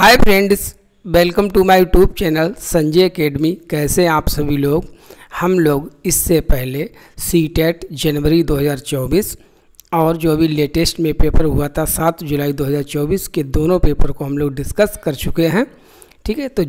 Hi friends, welcome to my YouTube channel Sanjay Academy. कैसे हैं आप सभी लोग। हम लोग इससे पहले सीटेट जनवरी 2024 और जो अभी लेटेस्ट में पेपर हुआ था 7 जुलाई 2024 के दोनों पेपर को हम लोग डिस्कस कर चुके हैं। ठीक है, तो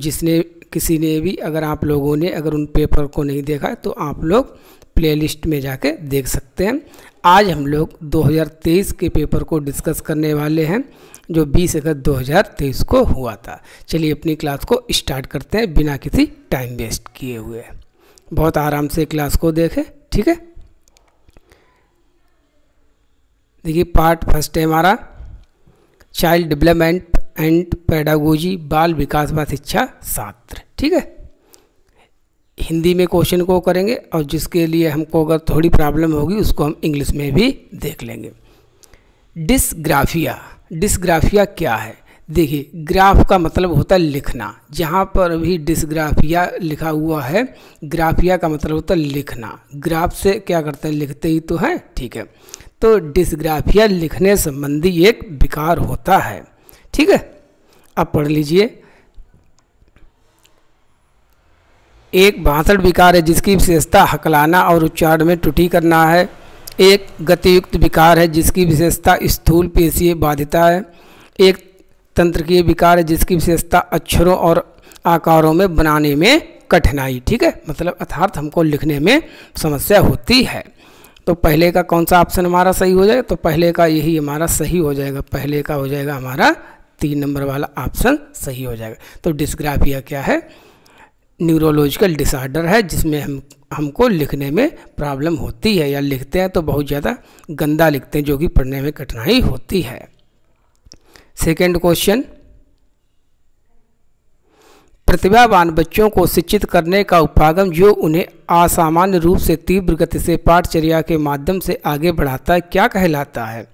किसी ने भी अगर आप लोगों ने अगर उन पेपर को नहीं देखा है तो आप लोग प्लेलिस्ट में जाके देख सकते हैं। आज हम लोग 2023 के पेपर को डिस्कस करने वाले हैं जो 20 अगस्त 2023 को हुआ था। चलिए अपनी क्लास को स्टार्ट करते हैं बिना किसी टाइम वेस्ट किए हुए। बहुत आराम से क्लास को देखें। ठीक है, देखिए पार्ट फर्स्ट है हमारा चाइल्ड डेवलपमेंट एंड पेडागोजी, बाल विकास व शिक्षा शास्त्र। ठीक है, हिंदी में क्वेश्चन को करेंगे और जिसके लिए हमको अगर थोड़ी प्रॉब्लम होगी उसको हम इंग्लिश में भी देख लेंगे। डिस्ग्राफिया क्या है। देखिए, ग्राफ का मतलब होता है लिखना। जहाँ पर भी डिस्ग्राफिया लिखा हुआ है, ग्राफिया का मतलब होता है लिखना। ग्राफ से क्या करते हैं, लिखते ही तो हैं। ठीक है, तो डिस्ग्राफिया लिखने संबंधी एक विकार होता है। ठीक है, अब पढ़ लीजिए। एक भाषण विकार है जिसकी विशेषता हकलाना और उच्चारण में त्रुटि करना है। एक गतियुक्त विकार है जिसकी विशेषता स्थूल पेशीय बाध्यता है। एक तंत्रिकीय विकार है जिसकी विशेषता अक्षरों और आकारों में बनाने में कठिनाई। ठीक है, मतलब अर्थात हमको लिखने में समस्या होती है। तो पहले का कौन सा ऑप्शन हमारा सही हो जाएगा, तो पहले का यही हमारा सही हो जाएगा। पहले का हो जाएगा हमारा 3 नंबर वाला ऑप्शन सही हो जाएगा। तो डिस्ग्राफिया क्या है, न्यूरोलॉजिकल डिसऑर्डर है जिसमें हमको लिखने में प्रॉब्लम होती है या लिखते हैं तो बहुत ज़्यादा गंदा लिखते हैं जो कि पढ़ने में कठिनाई होती है। सेकंड क्वेश्चन, प्रतिभावान बच्चों को शिक्षित करने का उपागम जो उन्हें असामान्य रूप से तीव्र गति से पाठचर्या के माध्यम से आगे बढ़ाता है क्या कहलाता है।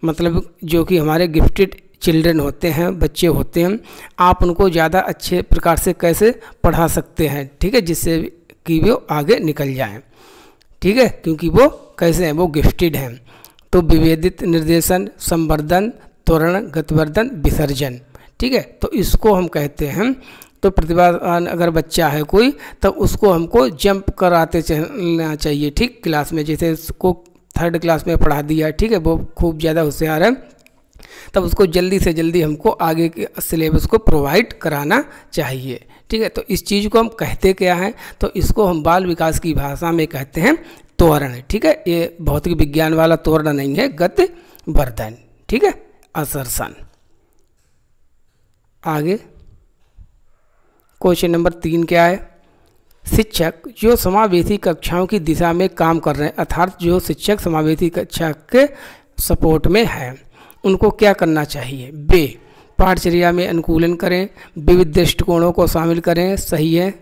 मतलब जो कि हमारे गिफ्टेड चिल्ड्रन होते हैं, बच्चे होते हैं, आप उनको ज़्यादा अच्छे प्रकार से कैसे पढ़ा सकते हैं। ठीक है, जिससे कि वो आगे निकल जाएं। ठीक है, क्योंकि वो कैसे हैं, वो गिफ्टेड हैं। तो विभेदित निर्देशन, संवर्धन, त्वरण, गतिवर्धन, विसर्जन। ठीक है, तो इसको हम कहते हैं। तो प्रतिभावान अगर बच्चा है कोई, तब उसको हमको जंप कराते चलना चाहिए। ठीक, क्लास में जैसे उसको 3rd क्लास में पढ़ा दिया है, ठीक है, वो खूब ज़्यादा होशियार है, तब उसको जल्दी से जल्दी हमको आगे के सिलेबस को प्रोवाइड कराना चाहिए। ठीक है, तो इस चीज़ को हम कहते क्या हैं, तो इसको हम बाल विकास की भाषा में कहते हैं त्वरण। ठीक है, ये भौतिक विज्ञान वाला त्वरण नहीं है, गतिवर्धन। ठीक है, असर्सन। आगे क्वेश्चन नंबर 3 क्या है, शिक्षक जो समावेशी कक्षाओं की दिशा में काम कर रहे हैं, अर्थात जो शिक्षक समावेशी कक्षा के सपोर्ट में हैं, उनको क्या करना चाहिए। वे पाठचर्या में अनुकूलन करें, विविध दृष्टिकोणों को शामिल करें, सही है।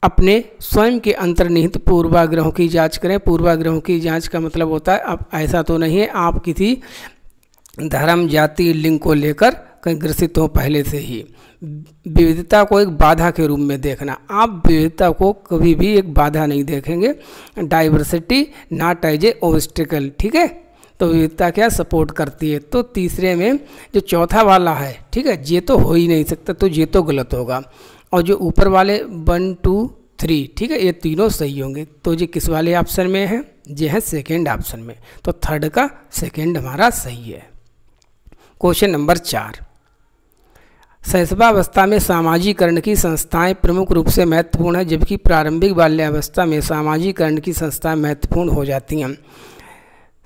अपने स्वयं के अंतर्निहित पूर्वाग्रहों की जांच करें। पूर्वाग्रहों की जांच का मतलब होता है, अब ऐसा तो नहीं है आप किसी धर्म, जाति, लिंग को लेकर कहीं ग्रसित हो पहले से ही। विविधता को एक बाधा के रूप में देखना। आप विविधता को कभी भी एक बाधा नहीं देखेंगे। Diversity not as a obstacle. ठीक है, तो विविधता क्या सपोर्ट करती है। तो तीसरे में जो चौथा वाला है, ठीक है, ये तो हो ही नहीं सकता, तो ये तो गलत होगा। और जो ऊपर वाले 1 2 3, ठीक है, ये तीनों सही होंगे। तो ये किस वाले ऑप्शन में है, ये है सेकेंड ऑप्शन में। तो 3rd का सेकेंड हमारा सही है। क्वेश्चन नंबर 4, शैशवावस्था में सामाजिकरण की संस्थाएं प्रमुख रूप से महत्वपूर्ण है, जबकि प्रारंभिक बाल्यावस्था में सामाजिकरण की संस्थाएं महत्वपूर्ण हो जाती हैं।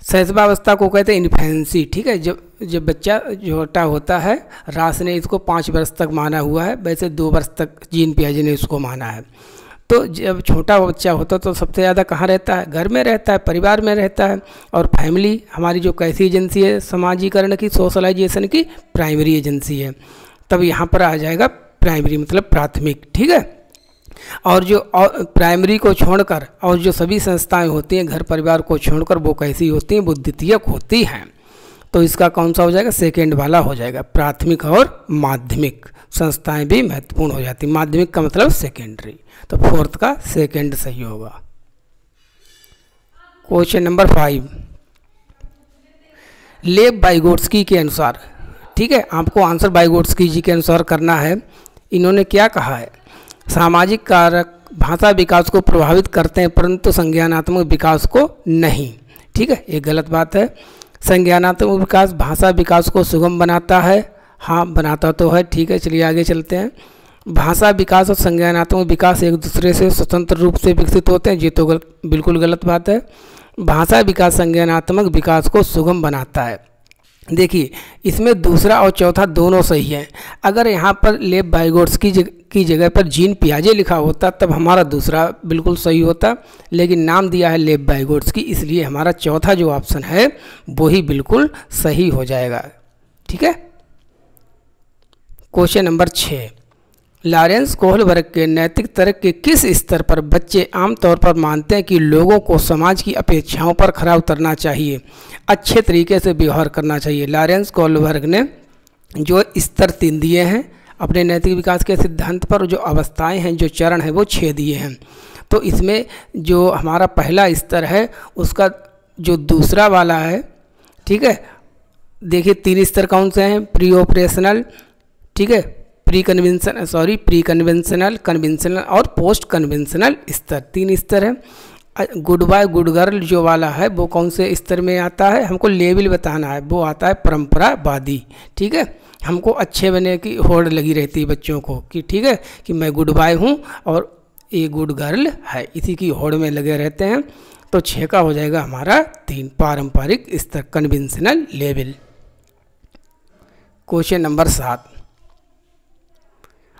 शैशवावस्था को कहते हैं इन्फेंसी। ठीक है, जब बच्चा छोटा होता है, रास ने इसको 5 वर्ष तक माना हुआ है, वैसे 2 वर्ष तक जीन पियाजे ने इसको माना है। तो जब छोटा बच्चा होता है तो सबसे ज़्यादा कहाँ रहता है, घर में रहता है, परिवार में रहता है। और फैमिली हमारी जो कैसी एजेंसी है समाजीकरण की, सोशलाइजेशन की, प्राइमरी एजेंसी है। तब यहाँ पर आ जाएगा प्राइमरी मतलब प्राथमिक। ठीक है, और जो प्राइमरी को छोड़कर और जो सभी संस्थाएं होती हैं घर परिवार को छोड़कर, वो कैसी होती हैं, वो द्वितीयक होती हैं। तो इसका कौन सा हो जाएगा, सेकेंड वाला हो जाएगा। प्राथमिक और माध्यमिक संस्थाएं भी महत्वपूर्ण हो जाती हैं। माध्यमिक का मतलब सेकेंडरी, तो 4th का सेकेंड सही होगा। क्वेश्चन नंबर 5, लेव वाइगोट्स्की के अनुसार ठीक है, आपको आंसर वाइगोट्स्की जी के अनुसार करना है। इन्होंने क्या कहा है, सामाजिक कारक भाषा विकास को प्रभावित करते हैं परंतु संज्ञानात्मक विकास को नहीं। ठीक है, ये गलत बात है। संज्ञानात्मक विकास भाषा विकास को सुगम बनाता है, हाँ बनाता तो है। ठीक है, चलिए आगे चलते हैं। भाषा विकास और संज्ञानात्मक विकास एक दूसरे से स्वतंत्र रूप से विकसित होते हैं, ये तो बिल्कुल गलत बात है। भाषा विकास संज्ञानात्मक विकास को सुगम बनाता है। देखिए, इसमें दूसरा और चौथा दोनों सही है। अगर यहाँ पर लेव वाइगोट्स्की की जगह पर जीन पियाजे लिखा होता तब हमारा दूसरा बिल्कुल सही होता, लेकिन नाम दिया है लेव वाइगोट्स्की, इसलिए हमारा चौथा जो ऑप्शन है वो ही बिल्कुल सही हो जाएगा। ठीक है। क्वेश्चन नंबर 6, लॉरेंस कोहलबर्ग के नैतिक तर्क के किस स्तर पर बच्चे आमतौर पर मानते हैं कि लोगों को समाज की अपेक्षाओं पर खरा उतरना चाहिए, अच्छे तरीके से व्यवहार करना चाहिए। लॉरेंस कोहलबर्ग ने जो स्तर 3 दिए हैं अपने नैतिक विकास के सिद्धांत पर, जो अवस्थाएं हैं, जो चरण हैं, वो 6 दिए हैं। तो इसमें जो हमारा पहला स्तर है उसका जो दूसरा वाला है, ठीक है, देखिए 3 स्तर कौन से हैं, प्री ऑपरेशनल, ठीक है, प्री कन्वेंशनल, कन्वेंशनल और पोस्ट कन्वेंशनल स्तर, 3 स्तर है। गुड बॉय गुड गर्ल जो वाला है वो कौन से स्तर में आता है, हमको लेवल बताना है, वो आता है परंपरावादी। ठीक है, हमको अच्छे बनने की होड़ लगी रहती है बच्चों को कि ठीक है कि मैं गुड बॉय हूँ और ये गुड गर्ल है, इसी की होड़ में लगे रहते हैं। तो 6 का हो जाएगा हमारा 3, पारंपरिक स्तर, conventional level. Question number 7,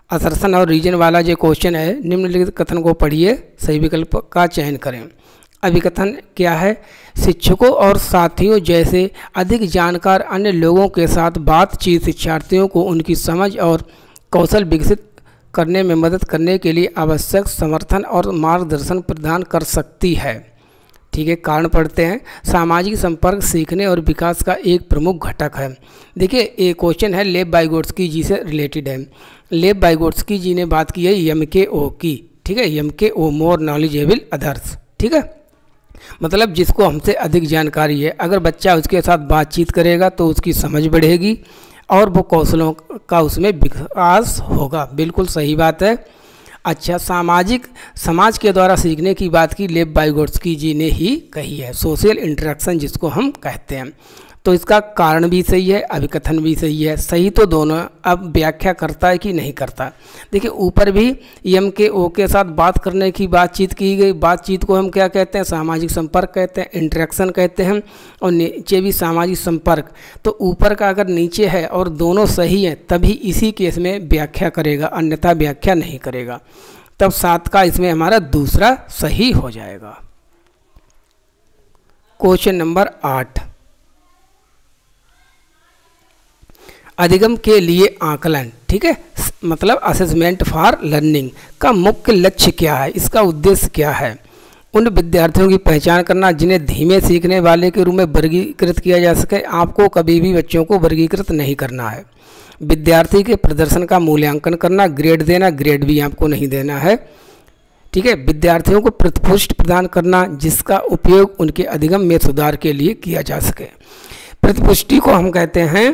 assertion और रीजन वाला जो क्वेश्चन है, निम्नलिखित कथन को पढ़िए, सही विकल्प का चयन करें। अभिकथन क्या है, शिक्षकों और साथियों जैसे अधिक जानकार अन्य लोगों के साथ बातचीत शिक्षार्थियों को उनकी समझ और कौशल विकसित करने में मदद करने के लिए आवश्यक समर्थन और मार्गदर्शन प्रदान कर सकती है। ठीक है, कारण पढ़ते हैं। सामाजिक संपर्क सीखने और विकास का एक प्रमुख घटक है। देखिए, ये क्वेश्चन है लेव वाइगोट्स्की जी से रिलेटेड है। लेव वाइगोट्स्की जी ने बात की है MKO की, ठीक है, MKO मोर नॉलेजेबल अदर्स। ठीक है, मतलब जिसको हमसे अधिक जानकारी है, अगर बच्चा उसके साथ बातचीत करेगा तो उसकी समझ बढ़ेगी और वो कौशलों का उसमें विकास होगा। बिल्कुल सही बात है। अच्छा, समाज के द्वारा सीखने की बात की लेव वाइगोट्स्की जी ने ही कही है, सोशल इंटरेक्शन जिसको हम कहते हैं। तो इसका कारण भी सही है, अभिकथन भी सही है, सही तो दोनों। अब व्याख्या करता है कि नहीं करता। देखिए, ऊपर भी MKO के साथ बात करने की बातचीत की गई, बातचीत को हम क्या कहते हैं, सामाजिक संपर्क कहते हैं, इंटरेक्शन कहते हैं, और नीचे भी सामाजिक संपर्क। तो ऊपर का अगर नीचे है और दोनों सही हैं तभी इसी केस में व्याख्या करेगा, अन्यथा व्याख्या नहीं करेगा। तब 7 का इसमें हमारा दूसरा सही हो जाएगा। क्वेश्चन नंबर 8, अधिगम के लिए आकलन, ठीक है, मतलब असेसमेंट फॉर लर्निंग का मुख्य लक्ष्य क्या है, इसका उद्देश्य क्या है। उन विद्यार्थियों की पहचान करना जिन्हें धीमे सीखने वाले के रूप में वर्गीकृत किया जा सके। आपको कभी भी बच्चों को वर्गीकृत नहीं करना है। विद्यार्थी के प्रदर्शन का मूल्यांकन करना, ग्रेड देना, ग्रेड भी आपको नहीं देना है। ठीक है, विद्यार्थियों को प्रतिपुष्टि प्रदान करना जिसका उपयोग उनके अधिगम में सुधार के लिए किया जा सके। प्रतिपुष्टि को हम कहते हैं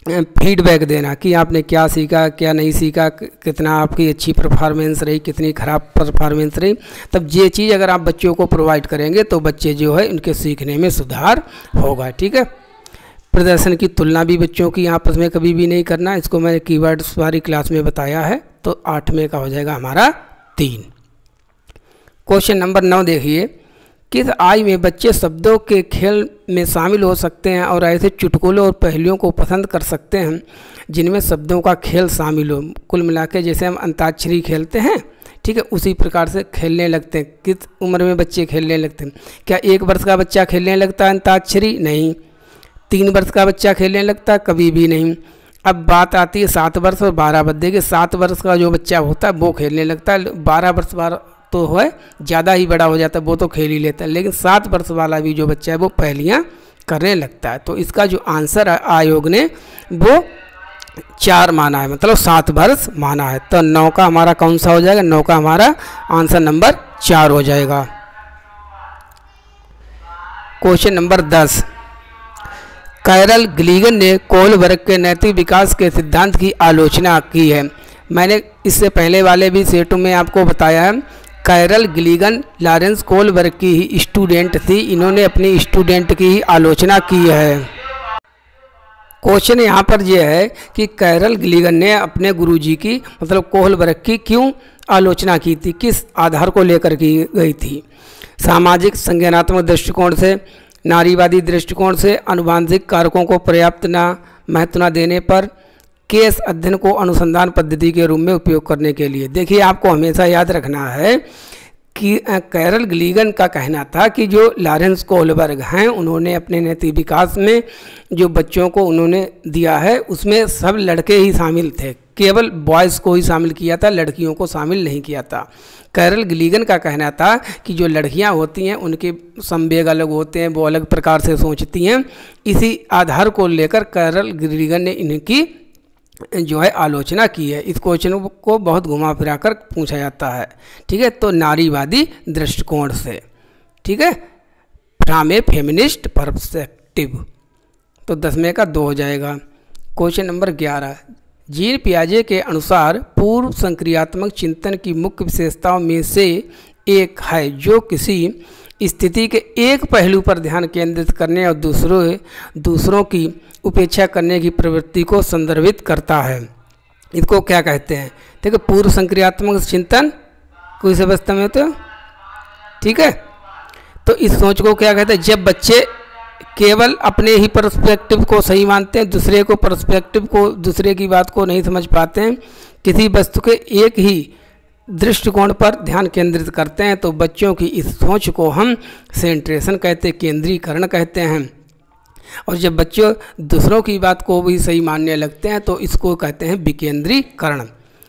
फीडबैक देना कि आपने क्या सीखा, क्या नहीं सीखा, कितना आपकी अच्छी परफॉर्मेंस रही, कितनी ख़राब परफॉर्मेंस रही। तब ये चीज़ अगर आप बच्चों को प्रोवाइड करेंगे तो बच्चे जो है उनके सीखने में सुधार होगा। ठीक है, प्रदर्शन की तुलना भी बच्चों की आपस में कभी भी नहीं करना, इसको मैंने कीवर्ड्स वाली क्लास में बताया है। तो 8वें का हो जाएगा हमारा 3। क्वेश्चन नंबर 9 देखिए, किस आयु में बच्चे शब्दों के खेल में शामिल हो सकते हैं और ऐसे चुटकुलों और पहेलियों को पसंद कर सकते हैं जिनमें शब्दों का खेल शामिल हो। कुल मिला के जैसे हम अंताक्षरी खेलते हैं, ठीक है, उसी प्रकार से खेलने लगते हैं। किस उम्र में बच्चे खेलने लगते हैं? क्या 1 वर्ष का बच्चा खेलने लगता है अंताक्षरी? नहीं। 3 वर्ष का बच्चा खेलने लगता है? कभी भी नहीं। अब बात आती है 7 वर्ष और 12 वर्ष। देखिए, 7 वर्ष का जो बच्चा होता है वो खेलने लगता है, 12 वर्ष तो है ज़्यादा ही बड़ा हो जाता है, वो तो खेल ही लेता है, लेकिन 7 वर्ष वाला भी जो बच्चा है वो पहेलियाँ करने लगता है। तो इसका जो आंसर है आयोग ने वो 4 माना है, मतलब 7 वर्ष माना है। तो 9 का हमारा कौन सा हो जाएगा? 9 का हमारा आंसर नंबर 4 हो जाएगा। क्वेश्चन नंबर 10, कैरल गिलिगन ने कोहलबर्ग के नैतिक विकास के सिद्धांत की आलोचना की है। मैंने इससे पहले वाले भी सेटों में आपको बताया है। कैरल गिलिगन लॉरेंस कोहलबर्ग की ही स्टूडेंट थी। इन्होंने अपनी स्टूडेंट की ही आलोचना की है। क्वेश्चन यहाँ पर यह है कि कैरल गिलिगन ने अपने गुरुजी की मतलब कोहलबर्ग की क्यों आलोचना की थी, किस आधार को लेकर की गई थी। सामाजिक संज्ञानात्मक दृष्टिकोण से, नारीवादी दृष्टिकोण से, आनुवंशिक कारकों को पर्याप्त महत्व न देने पर, केस अध्ययन को अनुसंधान पद्धति के रूप में उपयोग करने के लिए। देखिए, आपको हमेशा याद रखना है कि कैरल गिलिगन का कहना था कि जो लॉरेंस कोहलबर्ग हैं उन्होंने अपने नैतिक विकास में जो बच्चों को उन्होंने दिया है उसमें सब लड़के ही शामिल थे, केवल बॉयज़ को ही शामिल किया था, लड़कियों को शामिल नहीं किया था। कैरल गिलिगन का कहना था कि जो लड़कियां होती हैं उनके संवेग अलग होते हैं, वो अलग प्रकार से सोचती हैं। इसी आधार को लेकर कैरल गिलिगन ने इनकी जो है आलोचना की है। इस क्वेश्चन को बहुत घुमा फिरा कर पूछा जाता है, ठीक है। तो नारीवादी दृष्टिकोण से, ठीक है, फ्रॉम ए फेमिनिस्ट पर्सपेक्टिव। तो 10वें का 2 हो जाएगा। क्वेश्चन नंबर 11, जीन पियाजे के अनुसार पूर्व संक्रियात्मक चिंतन की मुख्य विशेषताओं में से एक है जो किसी स्थिति के एक पहलू पर ध्यान केंद्रित करने और दूसरों की उपेक्षा करने की प्रवृत्ति को संदर्भित करता है। इसको क्या कहते हैं? देखो, पूर्व संक्रियात्मक चिंतन किस अवस्था में होते हो, ठीक है। तो इस सोच को क्या कहते हैं? जब बच्चे केवल अपने ही पर्सपेक्टिव को सही मानते हैं, दूसरे को पर्सपेक्टिव को, दूसरे की बात को नहीं समझ पाते हैं, किसी वस्तु के एक ही दृष्टिकोण पर ध्यान केंद्रित करते हैं, तो बच्चों की इस सोच को हम सेंट्रेशन कहते हैं, केंद्रीकरण कहते हैं। और जब बच्चे दूसरों की बात को भी सही मानने लगते हैं तो इसको कहते हैं विकेंद्रीकरण,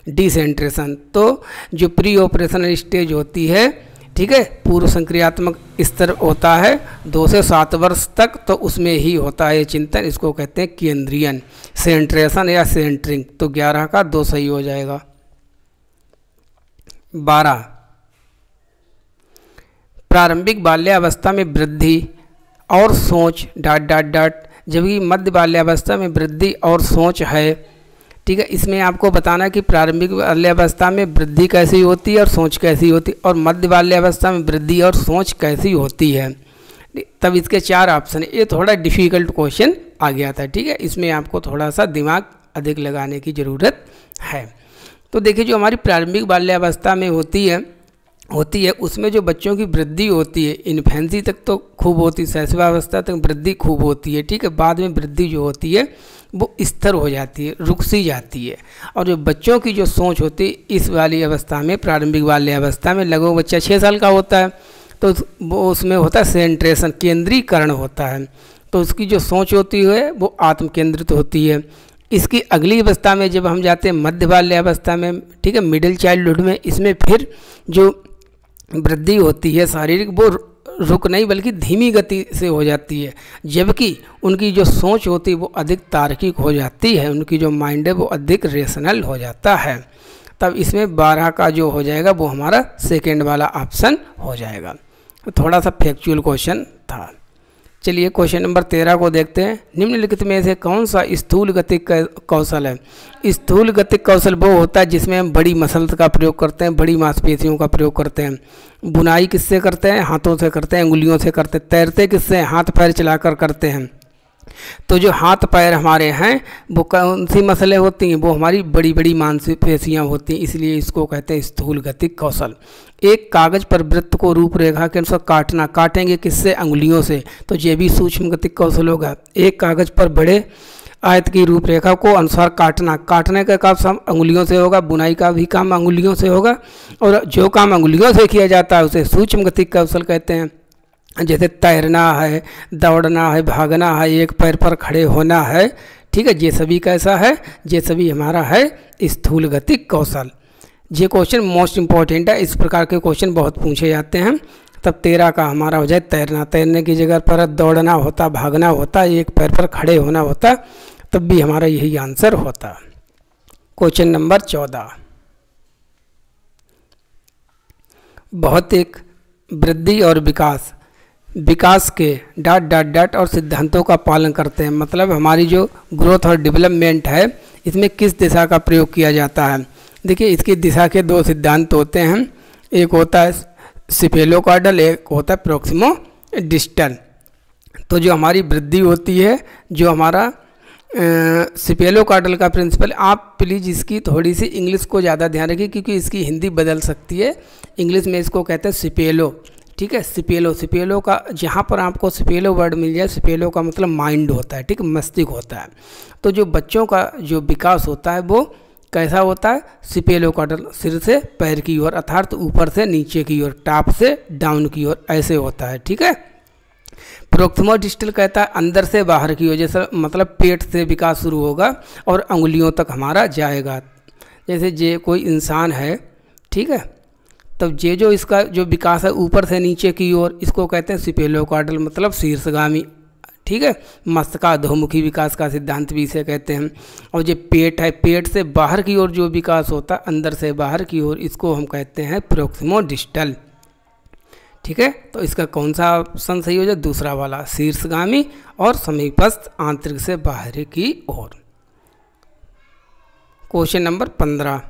डिसेंट्रेशन। तो जो प्री ऑपरेशनल स्टेज होती है, ठीक है, पूर्व संक्रियात्मक स्तर होता है 2 से 7 वर्ष तक, तो उसमें ही होता है चिंतन। इसको कहते हैं केंद्रीयन, सेंट्रेशन या सेंटरिंग। तो 11 का 2 सही हो जाएगा। 12, प्रारंभिक बाल्यावस्था में वृद्धि और सोच ... जबकि मध्य बाल्यावस्था में वृद्धि और सोच है, ठीक है। इसमें आपको बताना कि प्रारंभिक बाल्यावस्था में वृद्धि कैसी होती है और सोच कैसी होती है, और मध्य बाल्यावस्था में वृद्धि और सोच कैसी होती है। तब इसके 4 ऑप्शन है। ये थोड़ा डिफ़िकल्ट क्वेश्चन आ गया था, ठीक है। इसमें आपको थोड़ा सा दिमाग अधिक लगाने की ज़रूरत है। तो देखिए, जो हमारी प्रारंभिक बाल्यावस्था में होती है उसमें जो बच्चों की वृद्धि होती है, इन्फेंसी तक तो खूब होती है, शैशवावस्था तक वृद्धि खूब होती है, ठीक है। बाद में वृद्धि जो होती है वो स्थिर हो जाती है, रुक सी जाती है। और जो बच्चों की जो सोच होती है इस वाली अवस्था में, प्रारंभिक बाल्यावस्था में, लगभग बच्चा 6 साल का होता है, तो वो उसमें होता है सेंट्रेशन, केंद्रीकरण होता है। तो उसकी जो सोच होती है वो आत्म केंद्रित होती है। इसकी अगली अवस्था में जब हम जाते हैं मध्य बाल्यावस्था में, ठीक है, मिडिल चाइल्डहुड में, इसमें फिर जो वृद्धि होती है शारीरिक, वो रुक नहीं बल्कि धीमी गति से हो जाती है, जबकि उनकी जो सोच होती है वो अधिक तार्किक हो जाती है, उनकी जो माइंड है वो अधिक रेशनल हो जाता है। तब इसमें 12 का जो हो जाएगा वो हमारा सेकेंड वाला ऑप्शन हो जाएगा। तो थोड़ा सा फैक्चुअल क्वेश्चन था। चलिए क्वेश्चन नंबर 13 को देखते हैं। निम्नलिखित में से कौन सा स्थूल गतिक कौशल है? स्थूल गतिक कौशल वो होता है जिसमें हम बड़ी मसल्स का प्रयोग करते हैं, बड़ी मांसपेशियों का प्रयोग करते हैं। बुनाई किससे करते हैं? हाथों से करते हैं, उंगलियों से करते हैं। तैरते किससे? हाथ पैर चलाकर करते हैं। तो जो हाथ पैर हमारे हैं वो कौन सी मसलें होती हैं? वो हमारी बड़ी बड़ी मांसपेशियाँ होती हैं, इसलिए इसको कहते हैं स्थूल गतिक कौशल। एक कागज पर वृत्त को रूपरेखा के अनुसार काटना, काटेंगे किससे? अंगुलियों से, तो ये भी सूक्ष्म गतिक कौशल होगा। एक कागज पर बड़े आयत की रूपरेखा को अनुसार काटना, काटने का काम अंगुलियों से होगा, बुनाई का भी काम अंगुलियों से होगा, और जो काम अंगुलियों से किया जाता है उसे सूक्ष्म गतिक कौशल कहते हैं। जैसे तैरना है, दौड़ना है, भागना है, एक पैर पर खड़े होना है, ठीक है, ये सभी कैसा है? ये सभी हमारा है स्थूल गतिक कौशल। ये क्वेश्चन मोस्ट इम्पॉर्टेंट है, इस प्रकार के क्वेश्चन बहुत पूछे जाते हैं। तब 13 का हमारा हो जाए तैरना, तैरने की जगह पर दौड़ना होता, भागना होता, एक पैर पर खड़े होना होता, तब भी हमारा यही आंसर होता। क्वेश्चन नंबर 14, भौतिक वृद्धि और विकास विकास के डॉट डॉट डॉट और सिद्धांतों का पालन करते हैं। मतलब हमारी जो ग्रोथ और डेवलपमेंट है इसमें किस दिशा का प्रयोग किया जाता है। देखिए इसकी दिशा के दो सिद्धांत होते हैं, एक होता है सिफेलोकार्डल, एक होता है प्रोक्सिमो डिस्टल। तो जो हमारी वृद्धि होती है, जो हमारा सिफेलोकार्डल का प्रिंसिपल, आप प्लीज़ इसकी थोड़ी सी इंग्लिश को ज़्यादा ध्यान रखिए क्योंकि इसकी हिंदी बदल सकती है। इंग्लिश में इसको कहते हैं सिपेलो, ठीक है। सिपेलो का जहाँ पर आपको सिपेलो वर्ड मिल जाए, सिपेलो का मतलब माइंड होता है, ठीक है, मस्तिष्क होता है। तो जो बच्चों का जो विकास होता है वो कैसा होता है, सिफेलोकार्डल, सिर से पैर की ओर, अर्थात ऊपर से नीचे की ओर, टॉप से डाउन की ओर, ऐसे होता है, ठीक है। प्रोक्सिमो डिस्टल कहता है अंदर से बाहर की ओर, जैसे मतलब पेट से विकास शुरू होगा और अंगुलियों तक हमारा जाएगा। जैसे जे कोई इंसान है, ठीक है, तब जे जो इसका जो विकास है ऊपर से नीचे की ओर, इसको कहते हैं सिफेलोकार्डल, मतलब शीर्षगामी, ठीक है। मस्तकाधोमुखी विकास का सिद्धांत भी इसे कहते हैं। और जो पेट है, पेट से बाहर की ओर जो विकास होता है अंदर से बाहर की ओर, इसको हम कहते हैं प्रोक्सिमो डिस्टल, ठीक है। तो इसका कौन सा ऑप्शन सही हो जाए, दूसरा वाला, शीर्षगामी और समीपस्थ आंतरिक से बाहर की ओर। क्वेश्चन नंबर 15,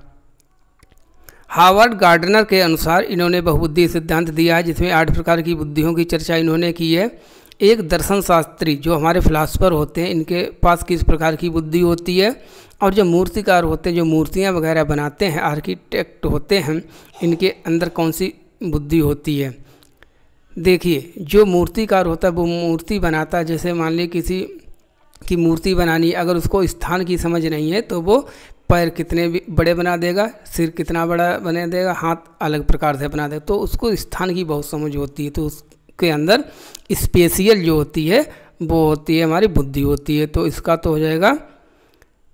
हार्वर्ड गार्डनर के अनुसार इन्होंने बहुबुद्धि सिद्धांत दिया है जिसमें 8 प्रकार की बुद्धियों की चर्चा इन्होंने की है। एक दर्शन शास्त्री जो हमारे फिलासफर होते हैं, इनके पास किस प्रकार की बुद्धि होती है, और जो मूर्तिकार होते हैं, जो मूर्तियां वगैरह बनाते हैं, आर्किटेक्ट होते हैं, इनके अंदर कौन सी बुद्धि होती है। देखिए जो मूर्तिकार होता है वो मूर्ति बनाता है, जैसे मान लीजिए किसी की मूर्ति बनानी, अगर उसको स्थान की समझ नहीं है तो वो पैर कितने बड़े बना देगा, सिर कितना बड़ा बना देगा, हाथ अलग प्रकार से बना देगा, तो उसको स्थान की बहुत समझ होती है। तो उसके अंदर स्पेशियल जो होती है वो होती है हमारी बुद्धि होती है। तो इसका तो हो जाएगा,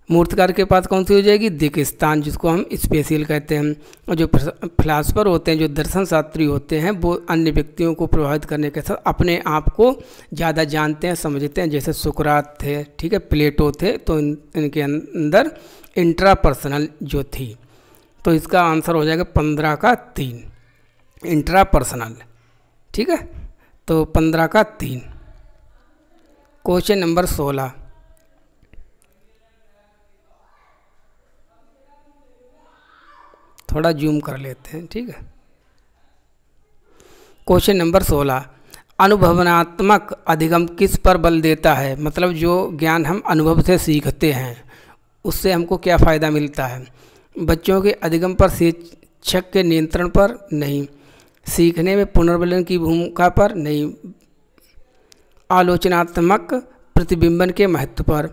मूर्तिकार के पास कौन सी हो जाएगी, दिक् स्थान, जिसको हम स्पेशियल कहते हैं। और जो फिलासफर होते हैं, जो दर्शन शास्त्री होते हैं, वो अन्य व्यक्तियों को प्रभावित करने के साथ अपने आप को ज़्यादा जानते हैं, समझते हैं। जैसे सुकरात थे, ठीक है, प्लेटो थे, तो इनके अंदर इंट्रापर्सनल जो थी। तो इसका आंसर हो जाएगा 15 का 3, इंट्रापर्सनल, ठीक है। तो 15 का 3। क्वेश्चन नंबर 16, थोड़ा जूम कर लेते हैं, ठीक है। क्वेश्चन नंबर 16, अनुभवनात्मक अधिगम किस पर बल देता है। मतलब जो ज्ञान हम अनुभव से सीखते हैं उससे हमको क्या फ़ायदा मिलता है। बच्चों के अधिगम पर, शिक्षक के नियंत्रण पर नहीं, सीखने में पुनर्बलन की भूमिका पर नहीं, आलोचनात्मक प्रतिबिंबन के महत्व पर,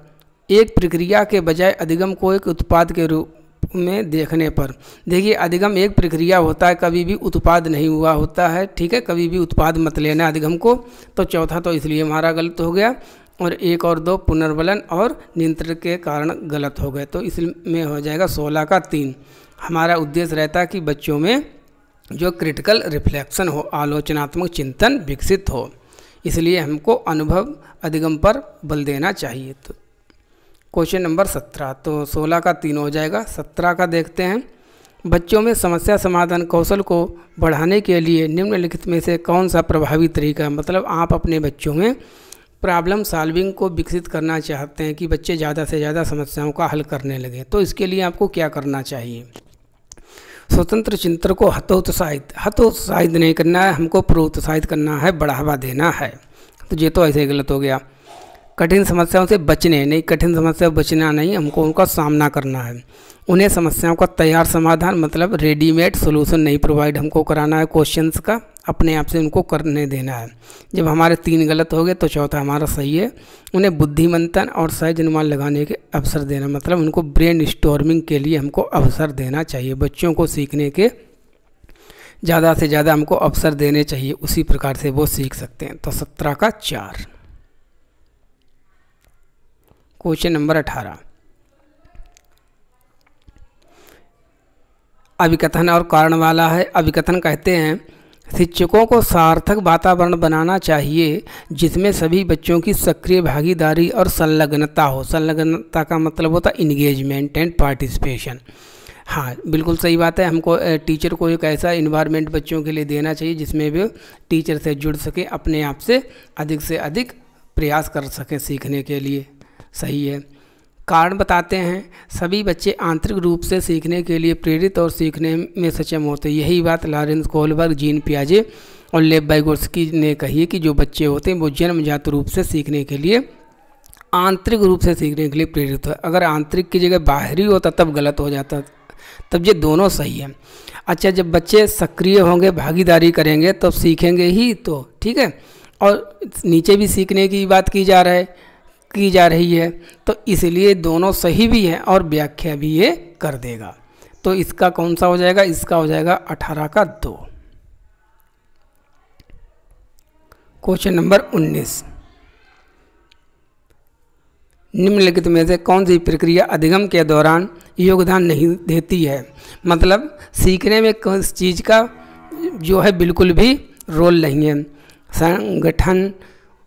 एक प्रक्रिया के बजाय अधिगम को एक उत्पाद के रूप में देखने पर। देखिए अधिगम एक प्रक्रिया होता है, कभी भी उत्पाद नहीं हुआ होता है, ठीक है, कभी भी उत्पाद मत लेना अधिगम को। तो चौथा तो इसलिए हमारा गलत हो गया, और 1 और 2 पुनर्बलन और नियंत्रण के कारण गलत हो गए। तो इसमें हो जाएगा 16 का 3। हमारा उद्देश्य रहता है कि बच्चों में जो क्रिटिकल रिफ्लेक्शन हो, आलोचनात्मक चिंतन विकसित हो, इसलिए हमको अनुभव अधिगम पर बल देना चाहिए। तो क्वेश्चन नंबर 17, तो 16 का 3 हो जाएगा। 17 का देखते हैं, बच्चों में समस्या समाधान कौशल को बढ़ाने के लिए निम्नलिखित में से कौन सा प्रभावी तरीका है। मतलब आप अपने बच्चों में प्रॉब्लम सॉल्विंग को विकसित करना चाहते हैं कि बच्चे ज़्यादा से ज़्यादा समस्याओं का हल करने लगे, तो इसके लिए आपको क्या करना चाहिए। स्वतंत्र चिंतन को हतोत्साहित नहीं करना है, हमको प्रोत्साहित करना है, बढ़ावा देना है। तो ये तो ऐसे गलत हो गया। कठिन समस्याओं से बचने नहीं, कठिन समस्या बचना नहीं, हमको उनका सामना करना है। उन्हें समस्याओं का तैयार समाधान, मतलब रेडीमेड सॉल्यूशन नहीं प्रोवाइड हमको कराना है, क्वेश्चंस का अपने आप से उनको करने देना है। जब हमारे 3 गलत हो गए तो चौथा हमारा सही है। उन्हें बुद्धिमंथन और सहज अनुमान लगाने के अवसर देना, मतलब उनको ब्रेन स्टॉर्मिंग के लिए हमको अवसर देना चाहिए। बच्चों को सीखने के ज़्यादा से ज़्यादा हमको अवसर देने चाहिए, उसी प्रकार से वो सीख सकते हैं। तो 17 का 4। क्वेश्चन नंबर 18, अभिकथन और कारण वाला है। अभिकथन कहते हैं शिक्षकों को सार्थक वातावरण बनाना चाहिए जिसमें सभी बच्चों की सक्रिय भागीदारी और संलग्नता हो। संलग्नता का मतलब होता है इंगेजमेंट एंड पार्टिसिपेशन। हाँ, बिल्कुल सही बात है। हमको टीचर को एक ऐसा इन्वायरमेंट बच्चों के लिए देना चाहिए जिसमें वे टीचर से जुड़ सके, अपने आप से अधिक प्रयास कर सकें सीखने के लिए। सही है। कारण बताते हैं, सभी बच्चे आंतरिक रूप से सीखने के लिए प्रेरित और सीखने में सक्षम होते हैं। यही बात लॉरेंस कोहलबर्ग, जीन पियाजे और लेव वाइगोत्स्की ने कही है कि जो बच्चे होते हैं वो जन्मजात रूप से सीखने के लिए, आंतरिक रूप से सीखने के लिए प्रेरित हो। अगर आंतरिक की जगह बाहरी होता तब गलत हो जाता, तब ये दोनों सही है। अच्छा, जब बच्चे सक्रिय होंगे, भागीदारी करेंगे तब सीखेंगे ही तो, ठीक है। और नीचे भी सीखने की बात की जा रही है, तो इसलिए दोनों सही भी हैं और व्याख्या भी ये कर देगा। तो इसका कौन सा हो जाएगा? इसका हो जाएगा 18 का 2। क्वेश्चन नंबर 19, निम्नलिखित में से कौन सी प्रक्रिया अधिगम के दौरान योगदान नहीं देती है? मतलब सीखने में किस चीज़ का जो है बिल्कुल भी रोल नहीं है। संगठन,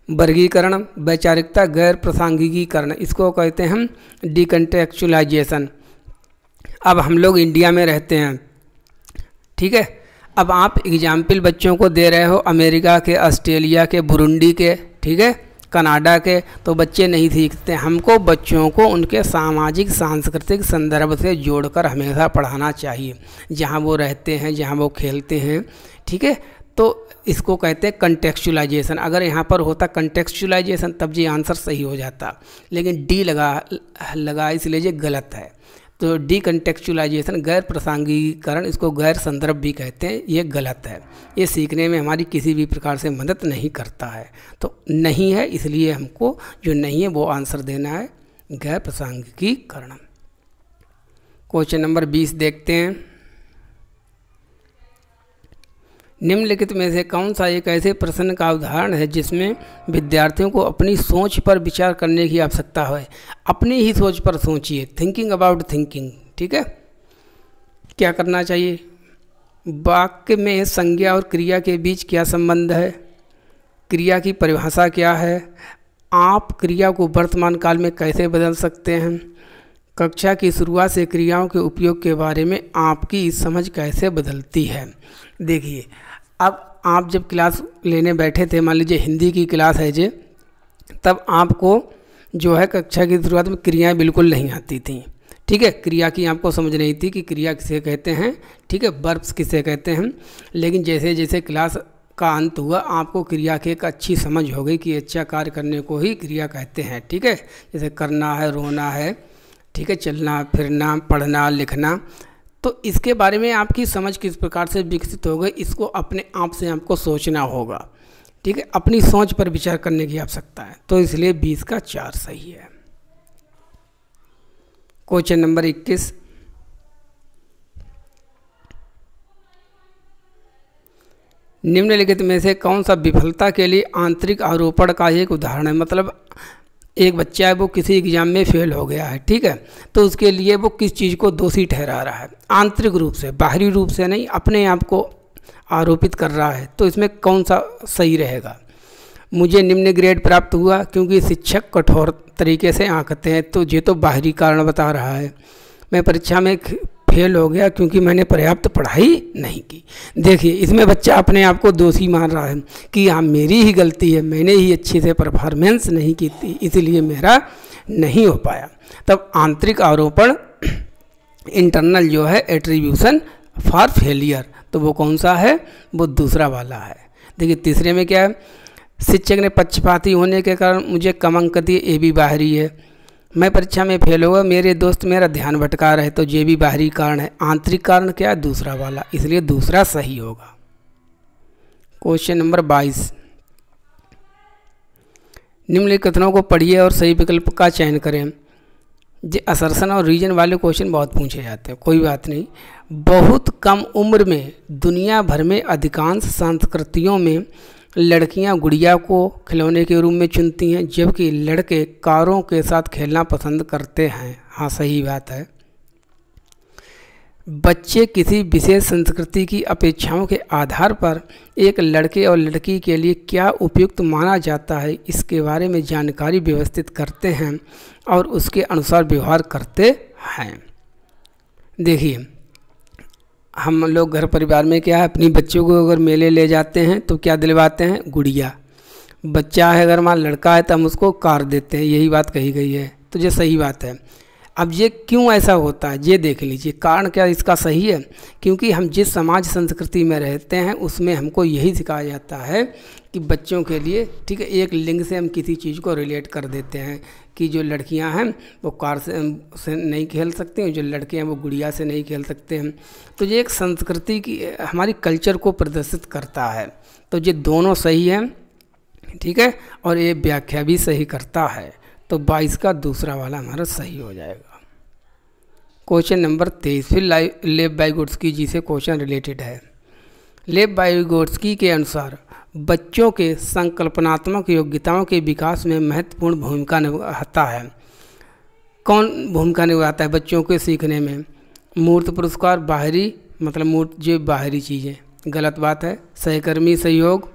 वर्गीकरण, वैचारिकता, गैर प्रासंगिकीकरण, इसको कहते हैं हम डिकंटेक्चुअलाइजेशन। अब हम लोग इंडिया में रहते हैं, ठीक है। अब आप एग्जाम्पल बच्चों को दे रहे हो अमेरिका के, ऑस्ट्रेलिया के, बुरुंडी के, ठीक है, कनाडा के, तो बच्चे नहीं सीखते। हमको बच्चों को उनके सामाजिक सांस्कृतिक संदर्भ से जोड़कर हमेशा पढ़ाना चाहिए, जहाँ वो रहते हैं, जहाँ वो खेलते हैं, ठीक है। तो इसको कहते हैं कंटेक्चुअलाइजेशन। अगर यहाँ पर होता कंटेक्चुअलाइजेशन तब जी आंसर सही हो जाता, लेकिन डी लगा इसलिए ये गलत है। तो डी कंटेक्चुअलाइजेशन, गैर प्रासंगिकीकरण, इसको गैर संदर्भ भी कहते हैं, ये गलत है। ये सीखने में हमारी किसी भी प्रकार से मदद नहीं करता है, तो नहीं है, इसलिए हमको जो नहीं है वो आंसर देना है, गैर प्रासंगिकीकरण। क्वेश्चन नंबर 20 देखते हैं, निम्नलिखित में से कौन सा एक ऐसे प्रश्न का उदाहरण है जिसमें विद्यार्थियों को अपनी सोच पर विचार करने की आवश्यकता है? अपनी ही सोच पर सोचिए, थिंकिंग अबाउट थिंकिंग, ठीक है। क्या करना चाहिए? वाक्य में संज्ञा और क्रिया के बीच क्या संबंध है? क्रिया की परिभाषा क्या है? आप क्रिया को वर्तमान काल में कैसे बदल सकते हैं? कक्षा की शुरुआत से क्रियाओं के उपयोग के बारे में आपकी समझ कैसे बदलती है? देखिए, अब आप जब क्लास लेने बैठे थे, मान लीजिए हिंदी की क्लास है जे, तब आपको जो है कक्षा की शुरुआत में क्रियाएं बिल्कुल नहीं आती थी, ठीक है। क्रिया की आपको समझ नहीं थी कि क्रिया किसे कहते हैं, ठीक है, वर्ब्स किसे कहते हैं। लेकिन जैसे जैसे क्लास का अंत हुआ, आपको क्रिया की एक अच्छी समझ हो गई कि अच्छा कार्य करने को ही क्रिया कहते हैं, ठीक है। जैसे करना है, रोना है, ठीक है, चलना फिरना, पढ़ना लिखना। तो इसके बारे में आपकी समझ किस प्रकार से विकसित हो गई, इसको अपने आप से आपको सोचना होगा, ठीक है। अपनी सोच पर विचार करने की आवश्यकता है, तो इसलिए 20 का 4 सही है। क्वेश्चन नंबर 21, निम्नलिखित में से कौन सा विफलता के लिए आंतरिक आरोपण का एक उदाहरण है? मतलब एक बच्चा है, वो किसी एग्जाम में फेल हो गया है, ठीक है, तो उसके लिए वो किस चीज़ को दोषी ठहरा रहा है? आंतरिक रूप से, बाहरी रूप से नहीं, अपने आप को आरोपित कर रहा है। तो इसमें कौन सा सही रहेगा? मुझे निम्न ग्रेड प्राप्त हुआ क्योंकि शिक्षक कठोर तरीके से आंकते हैं, तो ये तो बाहरी कारण बता रहा है। मैं परीक्षा में फेल हो गया क्योंकि मैंने पर्याप्त पढ़ाई नहीं की। देखिए, इसमें बच्चा अपने आप को दोषी मान रहा है कि हाँ मेरी ही गलती है, मैंने ही अच्छे से परफॉर्मेंस नहीं की थी, इसलिए मेरा नहीं हो पाया। तब आंतरिक आरोपण, इंटरनल जो है एट्रीब्यूशन फॉर फेलियर, तो वो कौन सा है? वो दूसरा वाला है। देखिए तीसरे में क्या है? शिक्षक ने पक्षपाती होने के कारण मुझे कम अंक दिए, ये भी बाहरी है। मैं परीक्षा में फेल हुआ, मेरे दोस्त मेरा ध्यान भटका रहे, तो ये भी बाहरी कारण है। आंतरिक कारण क्या है? दूसरा वाला, इसलिए दूसरा सही होगा। क्वेश्चन नंबर 22, निम्नलिखित कथनों को पढ़िए और सही विकल्प का चयन करें। ये असर्शन और रीजन वाले क्वेश्चन बहुत पूछे जाते हैं, कोई बात नहीं। बहुत कम उम्र में दुनिया भर में अधिकांश संस्कृतियों में लड़कियां गुड़िया को खिलौने के रूप में चुनती हैं, जबकि लड़के कारों के साथ खेलना पसंद करते हैं। हाँ, सही बात है। बच्चे किसी विशेष संस्कृति की अपेक्षाओं के आधार पर एक लड़के और लड़की के लिए क्या उपयुक्त माना जाता है, इसके बारे में जानकारी व्यवस्थित करते हैं और उसके अनुसार व्यवहार करते हैं। देखिए, हम लोग घर परिवार में क्या है, अपनी बच्चों को अगर मेले ले जाते हैं तो क्या दिलवाते हैं, गुड़िया। बच्चा है अगर मान लड़का है तो हम उसको कार देते हैं, यही बात कही गई है। तो ये सही बात है। अब ये क्यों ऐसा होता है ये देख लीजिए, कारण क्या इसका सही है, क्योंकि हम जिस समाज संस्कृति में रहते हैं उसमें हमको यही सिखाया जाता है कि बच्चों के लिए, ठीक है, एक लिंग से हम किसी चीज़ को रिलेट कर देते हैं कि जो लड़कियां हैं वो कार से नहीं खेल सकती हैं, जो लड़के हैं वो गुड़िया से नहीं खेल सकते हैं। तो ये एक संस्कृति की, हमारी कल्चर को प्रदर्शित करता है। तो ये दोनों सही है, ठीक है, और ये व्याख्या भी सही करता है। तो 22 का दूसरा वाला हमारा सही हो जाएगा। क्वेश्चन नंबर 23 फिर लेव वाइगोत्स्की जी से क्वेश्चन रिलेटेड है। लेव वाइगोत्स्की के अनुसार बच्चों के संकल्पनात्मक योग्यताओं के विकास में महत्वपूर्ण भूमिका निभाता है। कौन भूमिका निभाता है बच्चों के सीखने में? मूर्त पुरस्कार, बाहरी, मतलब मूर्त जो बाहरी चीज़ें, गलत बात है। सहकर्मी सहयोग,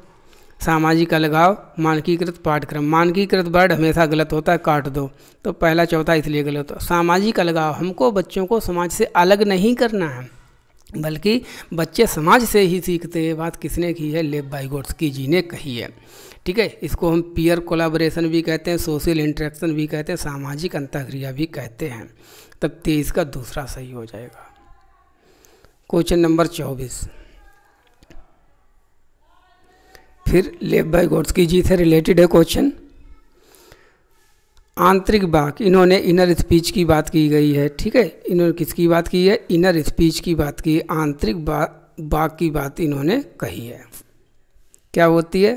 सामाजिक अलगाव, मानकीकृत पाठ्यक्रम। मानकीकृत वर्ड हमेशा गलत होता है, काट दो। तो पहला चौथा इसलिए गलत हो। सामाजिक अलगाव, हमको बच्चों को समाज से अलग नहीं करना है, बल्कि बच्चे समाज से ही सीखते हैं। बात किसने की है? लेव वाइगोत्स्की जी ने कही है, ठीक है। इसको हम पीयर कोलैबोरेशन भी कहते हैं, सोशल इंटरेक्शन भी कहते हैं, सामाजिक अंतःक्रिया भी कहते हैं। तब 23 का दूसरा सही हो जाएगा। क्वेश्चन नंबर 24 फिर लेव वाइगोत्स्की जी से रिलेटेड है क्वेश्चन। आंतरिक वाक, इन्होंने इनर स्पीच की बात की गई है, ठीक है। इन्होंने किसकी बात की है? इनर स्पीच की बात की है। आंतरिक वाक की बात इन्होंने कही है। क्या होती है,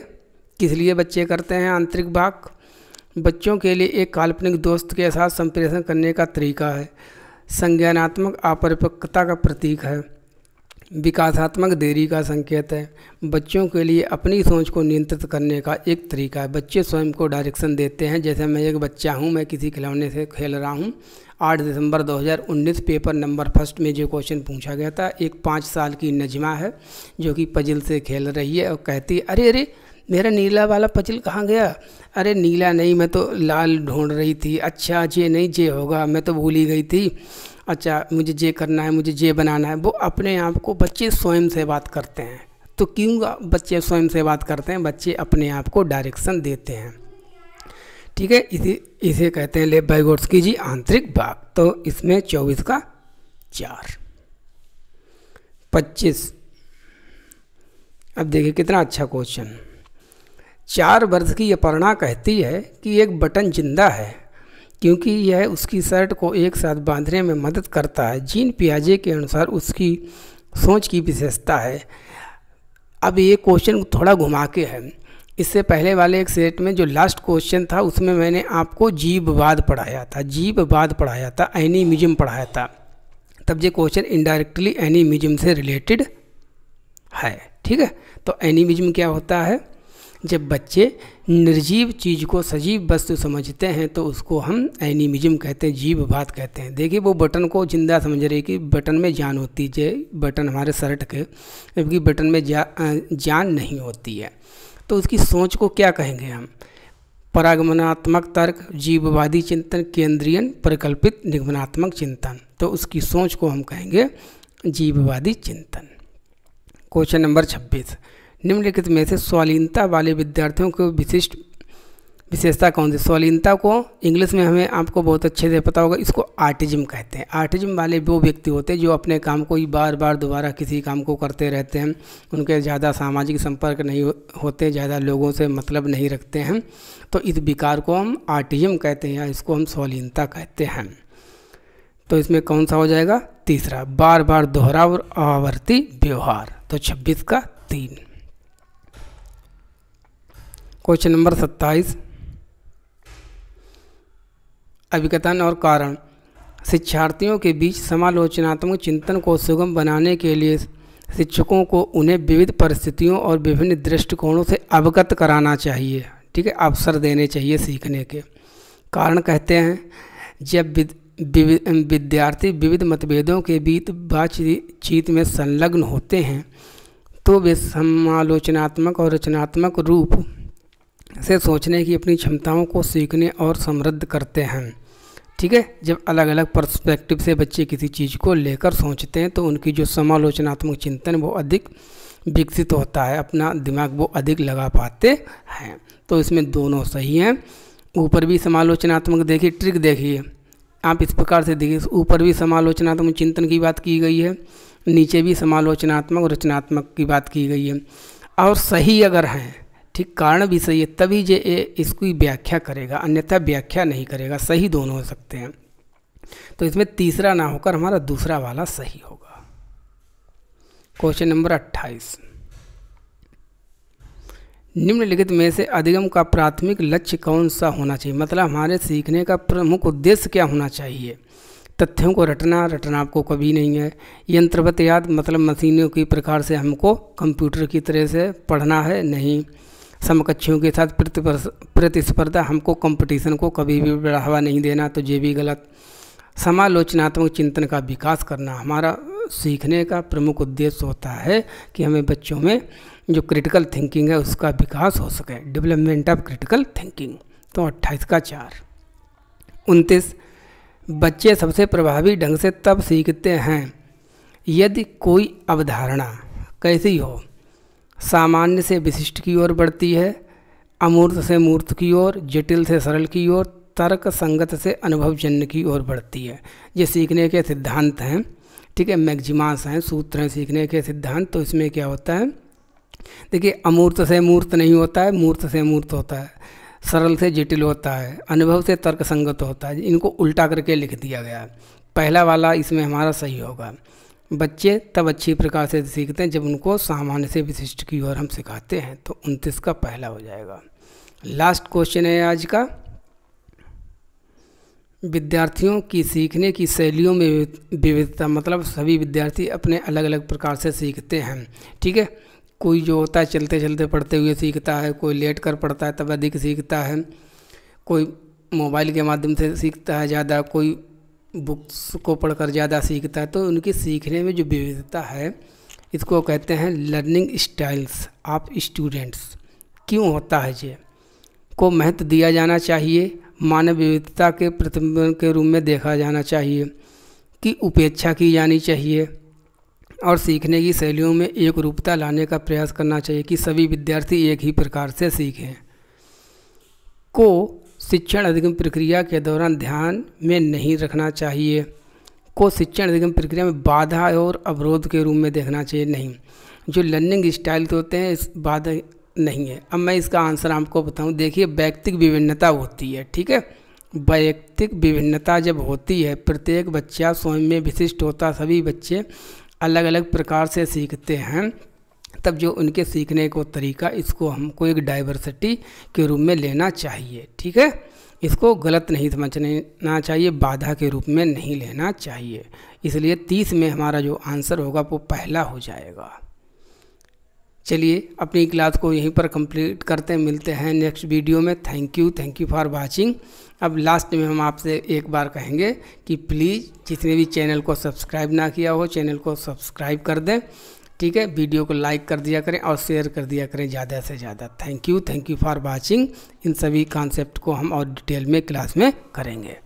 किस लिए बच्चे करते हैं आंतरिक वाक? बच्चों के लिए एक काल्पनिक दोस्त के साथ संप्रेषण करने का तरीका है, संज्ञानात्मक अपरिपक्वता का प्रतीक है, विकासात्मक देरी का संकेत है, बच्चों के लिए अपनी सोच को नियंत्रित करने का एक तरीका है। बच्चे स्वयं को डायरेक्शन देते हैं। जैसे मैं एक बच्चा हूं, मैं किसी खिलौने से खेल रहा हूं। 8 दिसंबर 2019 पेपर नंबर 1 में जो क्वेश्चन पूछा गया था, एक 5 साल की नजमा है जो कि पजल से खेल रही है और कहती है, अरे अरे मेरा नीला वाला पजल कहाँ गया? अरे नीला नहीं, मैं तो लाल ढूंढ रही थी। अच्छा जे नहीं जे होगा, मैं तो भूल ही गई थी। अच्छा मुझे जे करना है, मुझे जे बनाना है। वो अपने आप को, बच्चे स्वयं से बात करते हैं। तो क्यों बच्चे स्वयं से बात करते हैं? बच्चे अपने आप को डायरेक्शन देते हैं, ठीक है। इसे कहते हैं लेव वाइगोत्स्की जी आंतरिक वाक। तो इसमें 24 का 4। 25 अब देखिए कितना अच्छा क्वेश्चन। 4 वर्ष की अपर्णा कहती है कि एक बटन जिंदा है क्योंकि यह उसकी शर्ट को एक साथ बांधने में मदद करता है। जीन पियाजे के अनुसार उसकी सोच की विशेषता है। अब ये क्वेश्चन थोड़ा घुमा के है। इससे पहले वाले एक सेट में जो लास्ट क्वेश्चन था उसमें मैंने आपको जीववाद पढ़ाया था, एनिमिज्म पढ़ाया था। तब ये क्वेश्चन इनडायरेक्टली एनिमिज्म से रिलेटेड है, ठीक है। तो एनिमिज्म क्या होता है? जब बच्चे निर्जीव चीज़ को सजीव वस्तु समझते हैं तो उसको हम एनिमिज्म कहते हैं, जीववाद कहते हैं। देखिए वो बटन को जिंदा समझ रही कि बटन में जान होती है, बटन हमारे शर्ट के, जबकि बटन में जान नहीं होती है। तो उसकी सोच को क्या कहेंगे हम? परागमनात्मक तर्क, जीववादी चिंतन, केंद्रीय परिकल्पित निगमनात्मक चिंतन। तो उसकी सोच को हम कहेंगे जीववादी चिंतन। क्वेश्चन नंबर 26 निम्नलिखित में से स्वालीनता वाले विद्यार्थियों को विशिष्ट विशेषता कौन सी? स्वालीनता को इंग्लिश में हमें आपको बहुत अच्छे से पता होगा, इसको आर्टिज्म कहते हैं। आर्टिज्म वाले वो व्यक्ति होते हैं जो अपने काम को ही बार बार दोबारा किसी काम को करते रहते हैं। उनके ज़्यादा सामाजिक संपर्क नहीं होते, ज़्यादा लोगों से मतलब नहीं रखते हैं। तो इस विकार को हम आर्टिज्म कहते हैं या इसको हम स्वालीनता कहते हैं। तो इसमें कौन सा हो जाएगा? तीसरा, बार बार दोहराव और आवर्ती व्यवहार। तो 26 का 3। क्वेश्चन नंबर 27 अभिकथन और कारण। शिक्षार्थियों के बीच समालोचनात्मक चिंतन को सुगम बनाने के लिए शिक्षकों को उन्हें विविध परिस्थितियों और विभिन्न दृष्टिकोणों से अवगत कराना चाहिए, ठीक है, अवसर देने चाहिए सीखने के। कारण कहते हैं जब विद्यार्थी विविध मतभेदों के बीच बातचीत में संलग्न होते हैं तो वे समालोचनात्मक और रचनात्मक रूप से सोचने की अपनी क्षमताओं को सीखने और समृद्ध करते हैं। ठीक है। जब अलग अलग पर्सपेक्टिव से बच्चे किसी चीज़ को लेकर सोचते हैं तो उनकी जो समालोचनात्मक चिंतन वो अधिक विकसित होता है, अपना दिमाग वो अधिक लगा पाते हैं। तो इसमें दोनों सही हैं। ऊपर भी समालोचनात्मक देखिए, ट्रिक देखिए आप इस प्रकार से देखिए, ऊपर भी समालोचनात्मक चिंतन की बात की गई है, नीचे भी समालोचनात्मक और रचनात्मक की बात की गई है। और सही अगर हैं, ठीक, कारण भी सही है, तभी ये इसकी व्याख्या करेगा, अन्यथा व्याख्या नहीं करेगा। सही दोनों हो सकते हैं। तो इसमें तीसरा ना होकर हमारा दूसरा वाला सही होगा। क्वेश्चन नंबर 28, निम्नलिखित में से अधिगम का प्राथमिक लक्ष्य कौन सा होना चाहिए? मतलब हमारे सीखने का प्रमुख उद्देश्य क्या होना चाहिए? तथ्यों को रटना आपको कभी नहीं है। यंत्रवत याद मतलब मशीनों की प्रकार से हमको कंप्यूटर की तरह से पढ़ना है, नहीं। समकक्षों के साथ प्रतिस्पर्धा, हमको कंपटीशन को कभी भी बढ़ावा नहीं देना, तो ये भी गलत। समालोचनात्मक चिंतन का विकास करना, हमारा सीखने का प्रमुख उद्देश्य होता है कि हमें बच्चों में जो क्रिटिकल थिंकिंग है उसका विकास हो सके, डेवलपमेंट ऑफ क्रिटिकल थिंकिंग। तो 28 का 4। 29, बच्चे सबसे प्रभावी ढंग से तब सीखते हैं यदि कोई अवधारणा कैसी हो? सामान्य से विशिष्ट की ओर बढ़ती है, अमूर्त से मूर्त की ओर, जटिल से सरल की ओर, तर्क संगत से अनुभवजन्य की ओर बढ़ती है। ये सीखने के सिद्धांत हैं, ठीक है, मैक्सिमास हैं, सूत्र हैं सीखने के सिद्धांत। तो इसमें क्या होता है, देखिए, अमूर्त से मूर्त नहीं होता है, मूर्त से मूर्त होता है, सरल से जटिल होता है, अनुभव से तर्क संगत होता है। इनको उल्टा करके लिख दिया गया है। पहला वाला इसमें हमारा सही होगा। बच्चे तब अच्छी प्रकार से सीखते हैं जब उनको सामान्य से विशिष्ट की ओर हम सिखाते हैं। तो 29 का पहला हो जाएगा। लास्ट क्वेश्चन है आज का, विद्यार्थियों की सीखने की शैलियों में विविधता, मतलब सभी विद्यार्थी अपने अलग अलग प्रकार से सीखते हैं, ठीक है। कोई जो होता है चलते चलते पढ़ते हुए सीखता है, कोई लेट कर पढ़ता है तब अधिक सीखता है, कोई मोबाइल के माध्यम से सीखता है ज़्यादा, कोई बुक्स को पढ़कर ज़्यादा सीखता है। तो उनकी सीखने में जो विविधता है इसको कहते हैं लर्निंग स्टाइल्स ऑफ स्टूडेंट्स। क्यों होता है ये? को महत्व दिया जाना चाहिए, मानव विविधता के प्रतिबिंब के रूप में देखा जाना चाहिए कि उपेक्षा की जानी चाहिए, और सीखने की शैलियों में एक रूपता लाने का प्रयास करना चाहिए कि सभी विद्यार्थी एक ही प्रकार से सीखें। को शिक्षण अधिगम प्रक्रिया के दौरान ध्यान में नहीं रखना चाहिए। को शिक्षण अधिगम प्रक्रिया में बाधा और अवरोध के रूप में देखना चाहिए, नहीं। जो लर्निंग स्टाइल होते हैं इस बाधा नहीं है। अब मैं इसका आंसर आपको बताऊं, देखिए, वैयक्तिक विभिन्नता होती है, ठीक है। वैयक्तिक विभिन्नता जब होती है, प्रत्येक बच्चा स्वयं में विशिष्ट होता, सभी बच्चे अलग अलग प्रकार से सीखते हैं, तब जो उनके सीखने को तरीका, इसको हमको एक डाइवर्सिटी के रूप में लेना चाहिए, ठीक है। इसको गलत नहीं समझना चाहिए, बाधा के रूप में नहीं लेना चाहिए। इसलिए 30 में हमारा जो आंसर होगा वो पहला हो जाएगा। चलिए अपनी क्लास को यहीं पर कंप्लीट करते हैं, मिलते हैं नेक्स्ट वीडियो में। Thank you for watching. अब लास्ट में हम आपसे एक बार कहेंगे कि प्लीज़ जिसने भी चैनल को सब्सक्राइब ना किया हो चैनल को सब्सक्राइब कर दें, ठीक है। वीडियो को लाइक कर दिया करें और शेयर कर दिया करें ज़्यादा से ज़्यादा। Thank you for watching. इन सभी कॉन्सेप्ट को हम और डिटेल में क्लास में करेंगे।